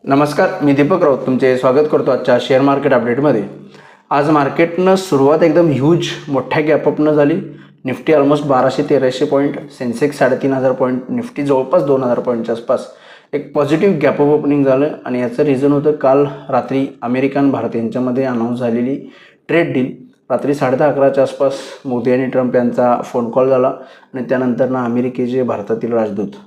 नमस्कार, मी दीपक राऊत तुमचे स्वागत करतो आजच्या शेअर मार्केट अपडेटमध्ये. आज मार्केटनं सुरुवात एकदम ह्यूज मोठ्या गॅपअपनं झाली. Nifty almost 1200-1300 point, Sensex 3500 point, Nifty जवळपास 2000 पॉईंटच्या आसपास एक पॉझिटिव्ह गॅपअप ओपनिंग झालं. आणि याचं रिझन होतं काल रात्री अमेरिका आणि भारत यांच्यामध्ये अनाऊन्स झालेली ट्रेड डील. रात्री 10:30-11च्या आसपास मोदी आणि ट्रम्प यांचा फोन कॉल झाला आणि त्यानंतर अमेरिकेचे भारतातील राजदूत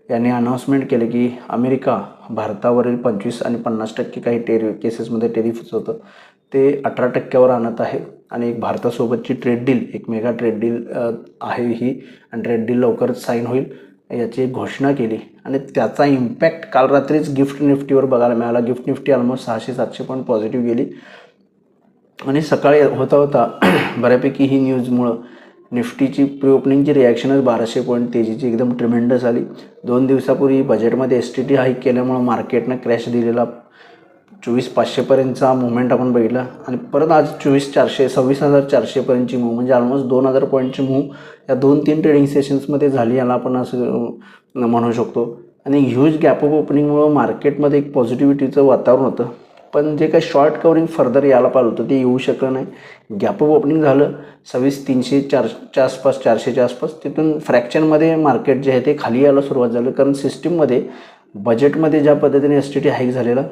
यांनी अनाऊन्समेंट केले की अमेरिका भारतावरील 25 आणि 50% काही केसेसमध्ये टेरिफच होतं ते 18%वर आणत आहे. आणि एक भारतासोबतची ट्रेड डील, एक मेगा ट्रेड डील आहे ही, आणि ट्रेड डील लवकरच साईन होईल याची घोषणा केली. आणि त्याचा इम्पॅक्ट काल रात्रीच गिफ्ट निफ्टीवर बघायला मिळाला. Gift Nifty almost 600-700 point positive गेली. आणि सकाळी होता बऱ्यापैकी ही न्यूजमुळं निफ्टीची प्री ओपनिंगची रिॲक्शनच 1200 पॉईंट तेजीची एकदम ट्रिमेंडस आली. 2 दिवसापूर्वी बजेटमध्ये STT हाईक केल्यामुळं मार्केटनं क्रॅश दिलेला 24,500पर्यंतचा मुवमेंट आपण बघितला. आणि परत आज 26,400 म्हणजे ऑलमोस्ट 2000 पॉईंटची मूव या 2-3 ट्रेडिंग सेशन्समध्ये झाली, याला आपण असं म्हणू शकतो. आणि ह्यूज गॅपअप ओपनिंगमुळं मार्केटमध्ये एक पॉझिटिव्हिटीचं वातावरण होतं. पण जे काही शॉर्ट कवरिंग फर्दर यायला पाहिजे होतं ते येऊ शकलं नाही. गॅपअप ओपनिंग झालं 26,300-400च्या आसपास, 400च्या आसपास. तिथून फ्रॅक्शनमध्ये मार्केट जे आहे ते खाली यायला सुरुवात झालं. कारण सिस्टीममध्ये बजेटमध्ये ज्या पद्धतीने STT हाईक झालेला,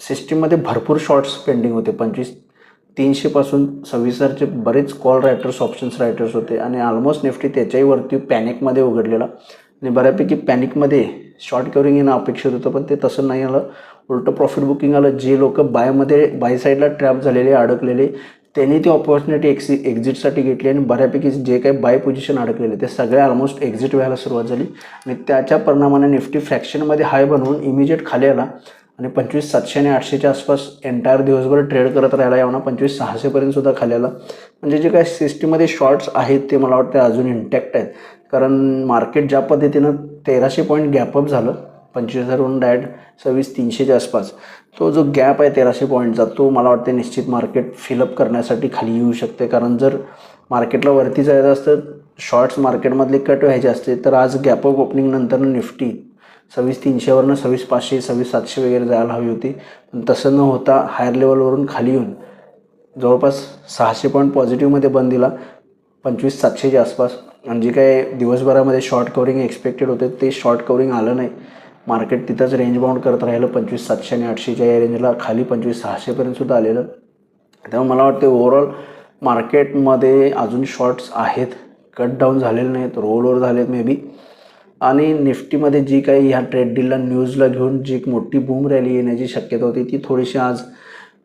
सिस्टीममध्ये भरपूर शॉर्ट्स पेंडिंग होते. 25,300पासून 26,000चे बरेच कॉल रायटर्स, ऑप्शन्स रायटर्स होते. आणि ऑलमोस्ट निफ्टी त्याच्याही वरती पॅनिकमध्ये उघडलेला. आणि बऱ्यापैकी पॅनिकमध्ये शॉर्ट कवरिंग येणं अपेक्षित होतं, पण ते तसं नाही आलं. उलटं प्रॉफिट बुकिंग आलं. जे लोक बाय साईडला ट्रॅप झालेले, अडकलेले, त्यांनी ती ऑपॉर्च्युनिटी एक्झिटसाठी घेतली. आणि बऱ्यापैकी जे काही बाय पोझिशन अडकलेले ते सगळे ऑलमोस्ट एक्झिट व्हायला सुरुवात झाली. आणि त्याच्या परिणामाने निफ्टी फ्रॅक्शनमध्ये हाय बनवून इमिजिएट खाली आला. आणि 25,700 आणि 800च्या आसपास एंटायर दिवसभर ट्रेड करत राहिला. यावना 25,600पर्यंत सुद्धा खाली आला. म्हणजे जे काही सिस्टीममध्ये शॉर्ट्स आहेत ते मला वाटतं अजून इंटॅक्ट आहेत. कारण मार्केट ज्या पद्धतीनं 1300 पॉईंट गॅपअप झालं 25,000वरून डायरेक्ट 26,300च्या आसपास, तो जो गॅप आहे 1300 पॉईंटचा, तो मला वाटते निश्चित मार्केट फिलअप करण्यासाठी खाली येऊ शकते. कारण जर मार्केटला वरती जायचं असतं, शॉर्ट्स मार्केटमधले कट व्हायचे असते, तर आज गॅपअप ओपनिंग नंतर निफ्टी 26,300वरून 26,500, 26,700 वगैरे जायला हवी होती. पण तसं न होता हायर लेवलवरून खाली येऊन जवळपास 600 पॉईंट पॉझिटिव्हमध्ये बंद दिला 25,700च्या आसपास. आणि जे काय दिवसभरामध्ये शॉर्ट कवरिंग एक्सपेक्टेड होते ते शॉर्ट कवरिंग आलं नाही. मार्केट तिथंच रेंज बाउंड करत राहिलं 25,700 आणि 800च्या या रेंजला, खाली 25,600पर्यंत सुद्धा आलेलं. त्यामुळे मला वाटते ओव्हरऑल मार्केटमध्ये अजून शॉर्ट्स आहेत, कट डाऊन झालेले नाहीत, रोल ओव्हर झालेत मे बी. आणि निफ्टीमध्ये जी काही ह्या ट्रेड डीलला न्यूजला घेऊन जी एक मोठी बूम रॅली येण्याची शक्यता होती ती थोडीशी आज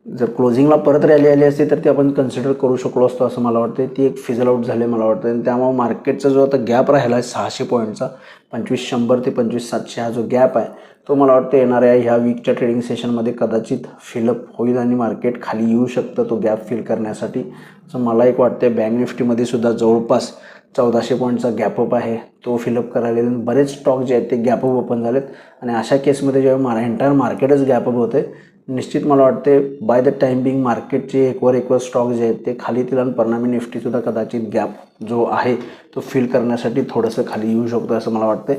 जर क्लोजिंगला परत रॅली आली असती तर ती आपण कन्सिडर करू शकलो असतो असं मला वाटतं. ती एक फिजल आउट झाले मला वाटतं. आणि त्यामुळे मार्केटचा जो आता गॅप राहिला आहे 600 पॉईंटचा, 25,100 ते 25,700 हा जो गॅप आहे तो मला वाटतं येणाऱ्या ह्या वीकच्या ट्रेडिंग सेशनमध्ये कदाचित फिलअप होईल आणि मार्केट खाली येऊ शकतं तो गॅप फिल करण्यासाठी, असं मला एक वाटतं. बँक निफ्टीमध्ये सुद्धा जवळपास 1400 पॉईंटचा गॅपअप आहे, तो फिलअप करायला. बरेच स्टॉक जे आहेत ते गॅपअप ओपन झालेत. आणि अशा केसमध्ये जेव्हा एंटायर मार्केटच गॅपअप होते, निश्चित मला वाटते बाय द टाईम बिंग मार्केटचे एकवर स्टॉक जे आहेत ते खाली येतील. आणि परिणामी निफ्टीसुद्धा कदाचित गॅप जो आहे तो फिल करण्यासाठी थोडंसं खाली येऊ शकतो असं मला वाटतं.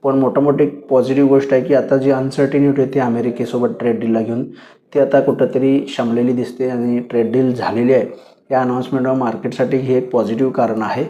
पण मोठी पॉझिटिव्ह गोष्ट आहे की आता जी अनसर्टिनिटी होती अमेरिकेसोबत ट्रेड डीलला घेऊन, ती आता कुठंतरी शमलेली दिसते. आणि ट्रेड डील झालेली आहे या अनाऊन्समेंटवर मार्केटसाठी हे एक पॉझिटिव्ह कारण आहे.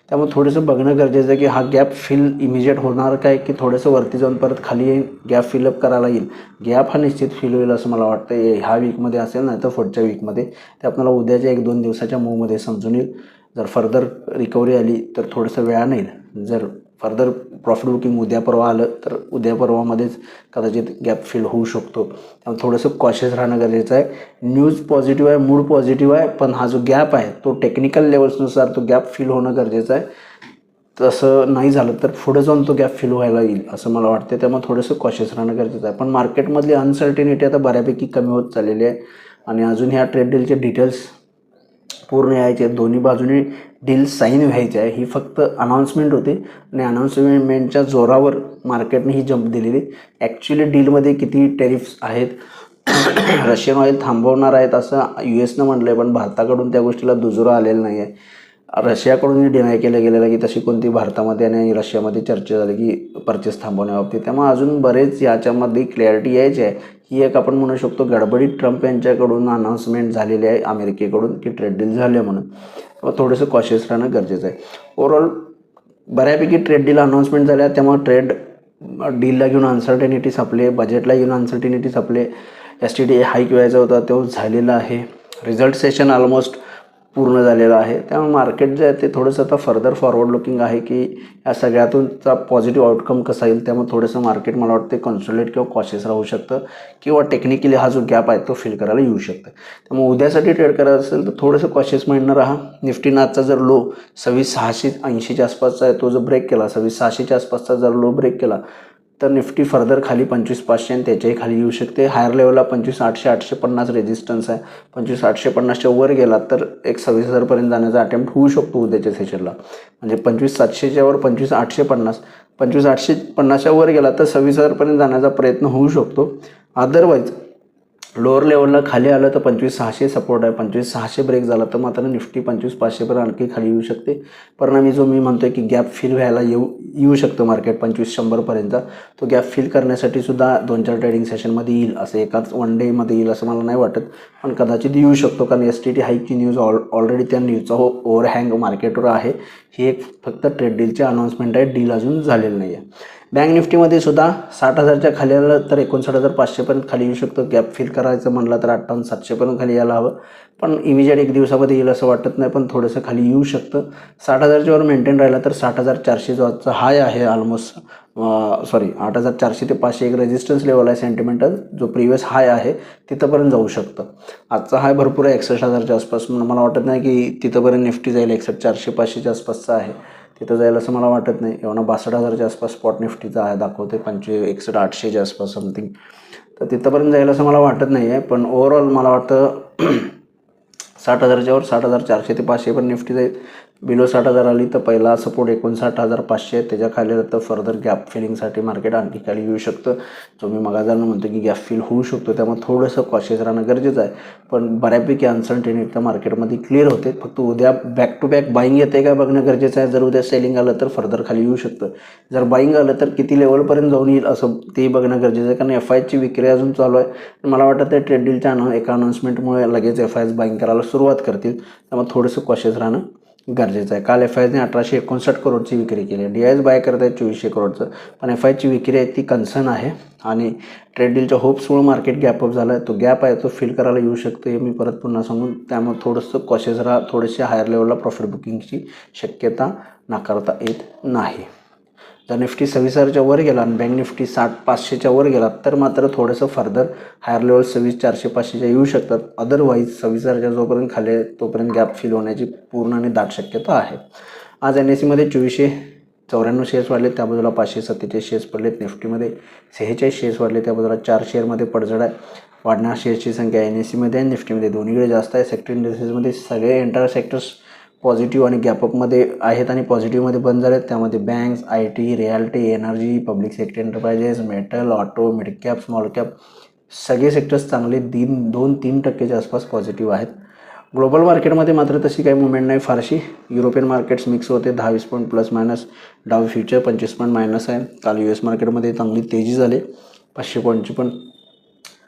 त्यामुळे थोडंसं बघणं गरजेचं आहे की हा गॅप फिल इमिजिएट होणार काय, की थोडंसं वरती जाऊन परत खाली येईल, गॅप फिलअप करायला येईल. गॅप हा निश्चित फिल होईल असं मला वाटतं. ह्या वीकमध्ये असेल नाही तर पुढच्या वीकमध्ये, ते आपल्याला उद्याच्या 1-2 दिवसाच्या मूवमध्ये समजून येईल. जर फर्दर रिकव्हरी आली तर थोडंसं वेळानं येईल. जर फर्दर प्रॉफिट बुकिंग उद्या परवा आलं तर उद्या परवामध्येच कदाचित गॅप फिल होऊ शकतो. त्यामुळे थोडंसं कॉशियस राहणं गरजेचं आहे. न्यूज पॉझिटिव्ह आहे, मूड पॉझिटिव्ह आहे, पण हा जो गॅप आहे तो टेक्निकल लेवल्सनुसार तो गॅप फिल होणं गरजेचं आहे. तसं नाही झालं तर पुढे जाऊन तो गॅप फिल व्हायला येईल असं मला वाटतं. त्यामुळे थोडंसं कॉशियस राहणं गरजेचं आहे. पण मार्केटमधली अनसर्टिनिटी आता बऱ्यापैकी कमी होत चाललेली आहे. आणि अजून ह्या ट्रेड डीलचे डिटेल्स पूर्ण यायचे आहेत, दोन्ही बाजूनी डील साईन व्हायचे आहे. ही फक्त अनाऊन्समेंट होती आणि अनाऊन्समेंटच्या जोरावर मार्केटने ही जंप दिलेली. ॲक्च्युली डीलमध्ये किती टेरिफ्स आहेत, रशियन ऑइल थांबवणार आहेत असं US नं म्हटलं आहे, पण भारताकडून त्या गोष्टीला दुजोरा आलेला नाही आहे. रशियाकडूनही डिनाय केलं गेलेलं की तशी कोणती भारतामध्ये आणि रशियामध्ये चर्चा झाली की परचेस थांबवण्याबाबतीत. त्यामुळे अजून बरेच याच्यामध्ये क्लॅरिटी यायची आहे. ही एक आपण म्हणू शकतो गडबडीत ट्रम्प यांच्याकडून अनाऊन्समेंट झालेली आहे अमेरिकेकडून की ट्रेड डील झाली आहे म्हणून. त्यामुळे थोडंसं कॉशियस राहणं गरजेचं आहे. ओव्हरऑल बऱ्यापैकी ट्रेड डील अनाऊन्समेंट झाल्या, त्यामुळे ट्रेड डीलला घेऊन अनसर्टेनिटी संपले, बजेटला घेऊन अनसर्टेनिटी संपले. STT हाईक व्हायचा होता तो झालेला आहे. रिझल्ट सेशन ऑलमोस्ट पूर्ण झालेलं आहे. त्यामुळे मार्केट जे आहे ते थोडंसं आता फर्दर फॉरवर्ड लुकिंग आहे की या सगळ्यातूनचा पॉझिटिव्ह आउटकम कसा येईल. त्यामुळे थोडंसं मार्केट मला वाटते कॉन्सोलिडेट किंवा कॉशियस राहू शकतं किंवा टेक्निकली हा जो गॅप आहे तो फिल करायला येऊ शकतं. त्यामुळे उद्यासाठी ट्रेड करायचं असेल तर थोडंसं कॉशियस माइंडनं राहा. निफ्टीनं आजचा जर लो 26,680च्या आसपासचा आहे तो जर ब्रेक केला, 26,600च्या आसपासचा जर लो ब्रेक केला तर निफ्टी फर्दर खाली 25,500 आणि त्याच्याही खाली येऊ शकते. हायर लेवलला 25,800 850 रेजिस्टन्स आहे. 25,850च्या वर गेला तर एक 26,000पर्यंत जाण्याचा अटेम्प्ट होऊ शकतो उद्याच्या सेशनला. म्हणजे 25,700च्या वर 25,850, 25,850च्या वर गेला तर 26,000पर्यंत जाण्याचा प्रयत्न होऊ शकतो. अदरवाईज लोअर लेवलला खाली आलं तर 25,600 सपोर्ट आहे. 25,600 ब्रेक झाला तर मात्र निफ्टी 25,500पर्यंत आणखी खाली येऊ शकते. परिणामी जो मी म्हणतोय की गॅप फिल व्हायला येऊ शकतं मार्केट 25,100पर्यंत. तो गॅप फिल करण्यासाठी सुद्धा 2-4 ट्रेडिंग सेशनमध्ये येईल, असं एकाच वन डेमध्ये येईल असं मला नाही वाटत, पण कदाचित येऊ शकतो. कारण STT हाईकची न्यूज ऑलरेडी त्या न्यूजचा ओव्हरहँग मार्केटवर आहे. ही एक फक्त ट्रेड डीलची अनाऊन्समेंट आहे, डील अजून झालेलं नाही आहे. बँक निफ्टीमध्ये सुद्धा 60,000च्या खाली आलं तर 59,500पर्यंत खाली येऊ शकतं. गॅप फिल करायचं म्हटलं तर 58,700पर्यंत खाली यायला हवं, पण इमिजिएट एक दिवसामध्ये येईल असं वाटत नाही, पण थोडंसं खाली येऊ शकतं. 60,000च्या वर मेंटेन राहिला तर 60,400 जो आजचा हाय आहे ऑलमोस्ट 8,400 ते 500 एक रेजिस्टन्स लेवल आहे सेंटिमेंटल, जो प्रिव्हियस हाय आहे तिथंपर्यंत जाऊ शकतं. आजचा हाय भरपूर आहे 61,000च्या आसपास. मला वाटत नाही की तिथंपर्यंत निफ्टी जाईल. 61,400 500च्या आसपासचा आहे, तिथं जाईल असं मला वाटत नाही. एवढा 62,000च्या आसपास स्पॉट निफ्टीचा आहे दाखवते, 61,800च्या आसपास समथिंग, तर तिथंपर्यंत जाईल असं मला वाटत नाही आहे. पण ओव्हरऑल मला वाटतं 60,000च्या वर 60,400 ते 500 पण निफ्टी जाईल. बिलो 60,000 आली तर पहिला सपोर्ट 59,500, त्याच्या खाली आलं तर फर्दर गॅप फिलिंगसाठी मार्केट आणखी खाली येऊ शकतं. जो मी मगाजानं म्हणतो की गॅप फिल होऊ शकतो, त्यामुळे थोडंसं कॉशियस राहणं गरजेचं आहे. पण बऱ्यापैकी अनसर्टेनिटी त्या मार्केटमध्ये क्लिअर होते. फक्त उद्या बॅक टू बॅक बाईंग येते का बघणं गरजेचं आहे. जर उद्या सेलिंग आलं तर फर्दर खाली येऊ शकतं. जर बाईंग आलं तर किती लेवलपर्यंत जाऊन येईल असं ते बघणं गरजेचं आहे. कारण FIची विक्री अजून चालू आहे. मला वाटतं ते ट्रेड डीलच्या एका अनाऊन्समेंटमुळे लगेच FIs बाईंग करायला सुरुवात करतील. त्यामुळे थोडंसं कॉशियस राहणं गरजेचं आहे. काल FIने 1,859 करोडची विक्री केली. DIs बाय करत आहेत 2,400 करोडचं, पण FIची विक्री आहे ती कन्सर्न आहे. आणि ट्रेड डीलच्या होप्समुळे मार्केट गॅपअप झाला आहे. तो गॅप आहे तो फिल करायला येऊ शकतो हे मी परत पुन्हा सांगून. त्यामुळे थोडंसं कॉशियस राहा. थोडेसे हायर लेवलला प्रॉफिट बुकिंगची शक्यता नाकारता येत नाही. जर निफ्टी 26,000च्या वर गेला आणि बँक निफ्टी 60,500च्या वर गेला तर मात्र थोडंसं फर्दर हायर लेवल 26,400-500च्या येऊ शकतात. अदरवाईज 26,000च्या जोपर्यंत खाली आहे तोपर्यंत गॅप फिल होण्याची पूर्ण आणि दाट शक्यता आहे. आज NSEमध्ये 2,494 शेअर्स वाढले, त्या बाजूला 547 शेअर्स पडलेत. निफ्टीमध्ये 46 शेअर्स वाढले, त्या बाजूला 4 शेअरमध्ये पडझड आहे. वाढणाऱ्या शेअर्सची संख्या NSEमध्ये आणि निफ्टीमध्ये दोन्हीकडे जास्त आहे. सेक्टर इंडिसेसमध्ये सगळे एंटायर सेक्टर्स पॉझिटिव्ह आणि गॅपअपमध्ये आहेत आणि पॉझिटिव्हमध्ये बंद झाले आहेत. त्यामध्ये banks, IT, realty, energy, public sector enterprises, metal, auto, mid cap, small cap सगळे सेक्टर्स चांगले 2-3% आसपास पॉझिटिव्ह आहेत. ग्लोबल मार्केटमध्ये मात्र तशी काही मुवमेंट नाही फारशी. युरोपियन मार्केट्स मिक्स होते, 10-20 पॉईंट प्लस मायनस. डाव फ्युचर 25 पॉईंट मायनस आहे. काल US मार्केटमध्ये चांगली तेजी झाली 500 पॉईंटची, पण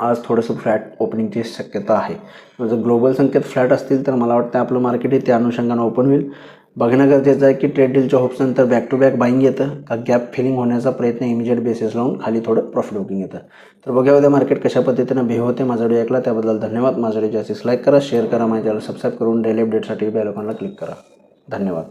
आज थोडंसं फ्लॅट ओपनिंगची शक्यता आहे. जर ग्लोबल संकेत फ्लॅट असतील तर मला वाटतं आपलं मार्केटही त्या अनुषंगानं ओपन होईल. बघणं गरजेचं आहे की ट्रेड डीलच्या होप्सनंतर बॅक टू बॅक बाईंग येतं का गॅप फिलिंग होण्याचा प्रयत्न इमिजिएट बेसिस लावून खाली थोडं प्रॉफिट बुकिंग येतं. तर बघा उद्या मार्केट कशा पद्धतीनं बिहेव होते. माझा व्हिडिओ ऐकला त्याबद्दल धन्यवाद. माझा व्हिडिओ जास्तीत लाईक करा, शेअर करा, माझ्या चॅनल सबस्क्राईब करून डेली अपडेटसाठी बेल आयकॉनला क्लिक करा. धन्यवाद.